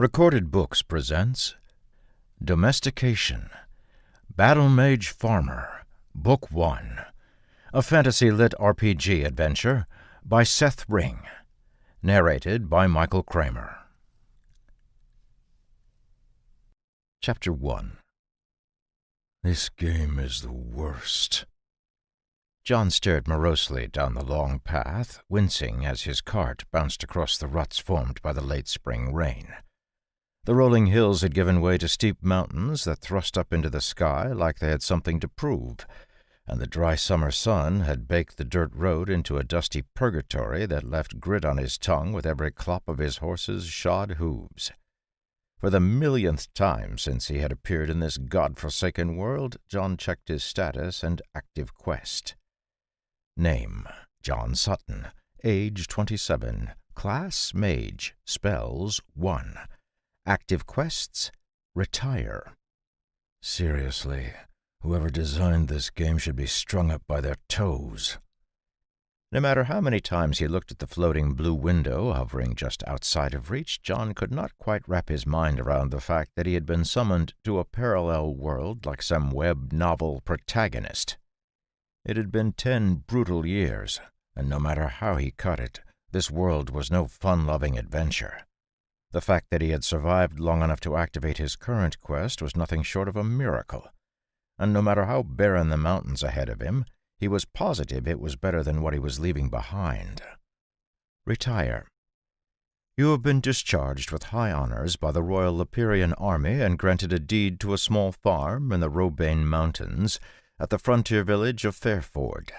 Recorded Books presents Domestication, Battle Mage Farmer, Book 1, a fantasy lit RPG adventure by Seth Ring, narrated by Michael Kramer. Chapter 1. This game is the worst. John stared morosely down the long path, wincing as his cart bounced across the ruts formed by the late spring rain. The rolling hills had given way to steep mountains that thrust up into the sky like they had something to prove, and the dry summer sun had baked the dirt road into a dusty purgatory that left grit on his tongue with every clop of his horse's shod hooves. For the millionth time since he had appeared in this god-forsaken world, John checked his status and active quest. Name: John Sutton. Age: 27. Class: Mage. Spells: 1. Active quests: retire. Seriously, whoever designed this game should be strung up by their toes. No matter how many times he looked at the floating blue window hovering just outside of reach, John could not quite wrap his mind around the fact that he had been summoned to a parallel world like some web novel protagonist. It had been 10 brutal years, and no matter how he cut it, this world was no fun-loving adventure. The fact that he had survived long enough to activate his current quest was nothing short of a miracle, and no matter how barren the mountains ahead of him, he was positive it was better than what he was leaving behind. Retire. You have been discharged with high honors by the Royal Leperian Army and granted a deed to a small farm in the Robane Mountains at the frontier village of Fairford.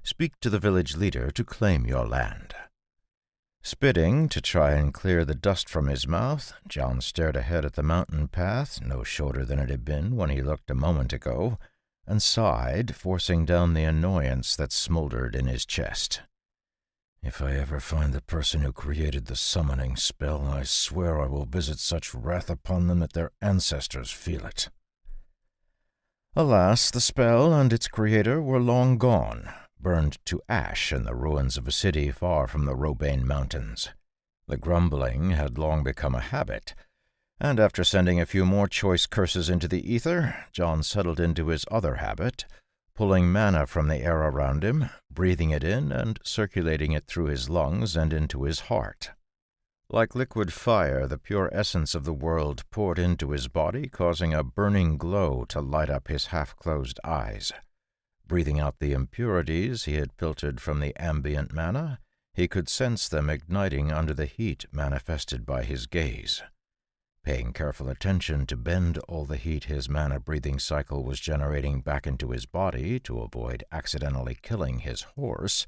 Speak to the village leader to claim your land. Spitting to try and clear the dust from his mouth, John stared ahead at the mountain path, no shorter than it had been when he looked a moment ago, and sighed, forcing down the annoyance that smoldered in his chest. If I ever find the person who created the summoning spell, I swear I will visit such wrath upon them that their ancestors feel it. Alas, the spell and its creator were long gone, burned to ash in the ruins of a city far from the Robane Mountains. The grumbling had long become a habit, and after sending a few more choice curses into the ether, John settled into his other habit, pulling mana from the air around him, breathing it in and circulating it through his lungs and into his heart. Like liquid fire, the pure essence of the world poured into his body, causing a burning glow to light up his half-closed eyes. Breathing out the impurities he had filtered from the ambient mana, he could sense them igniting under the heat manifested by his gaze. Paying careful attention to bend all the heat his mana-breathing cycle was generating back into his body to avoid accidentally killing his horse,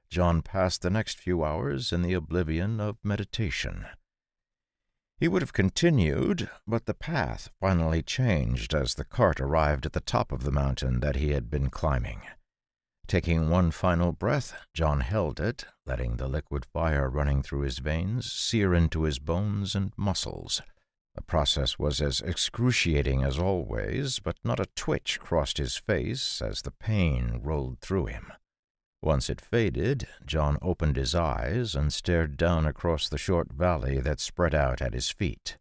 John passed the next few hours in the oblivion of meditation. He would have continued, but the path finally changed as the cart arrived at the top of the mountain that he had been climbing. Taking one final breath, John held it, letting the liquid fire running through his veins sear into his bones and muscles. The process was as excruciating as always, but not a twitch crossed his face as the pain rolled through him. Once it faded, John opened his eyes and stared down across the short valley that spread out at his feet.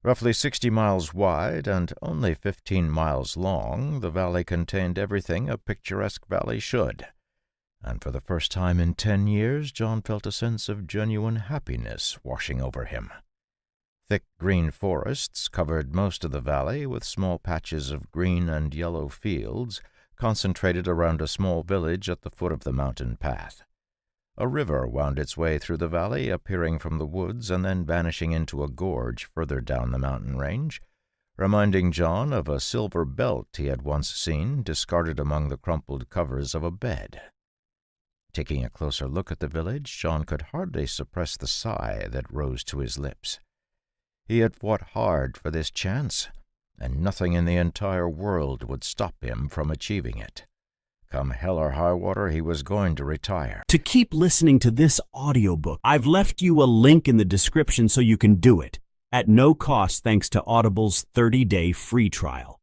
Roughly 60 miles wide and only 15 miles long, the valley contained everything a picturesque valley should, and for the first time in 10 years, John felt a sense of genuine happiness washing over him. Thick green forests covered most of the valley, with small patches of green and yellow fields concentrated around a small village at the foot of the mountain path. A river wound its way through the valley, appearing from the woods and then vanishing into a gorge further down the mountain range, reminding John of a silver belt he had once seen discarded among the crumpled covers of a bed. Taking a closer look at the village, John could hardly suppress the sigh that rose to his lips. He had fought hard for this chance, and nothing in the entire world would stop him from achieving it. Come hell or high water, he was going to retire. To keep listening to this audiobook, I've left you a link in the description so you can do it, at no cost thanks to Audible's 30-day free trial.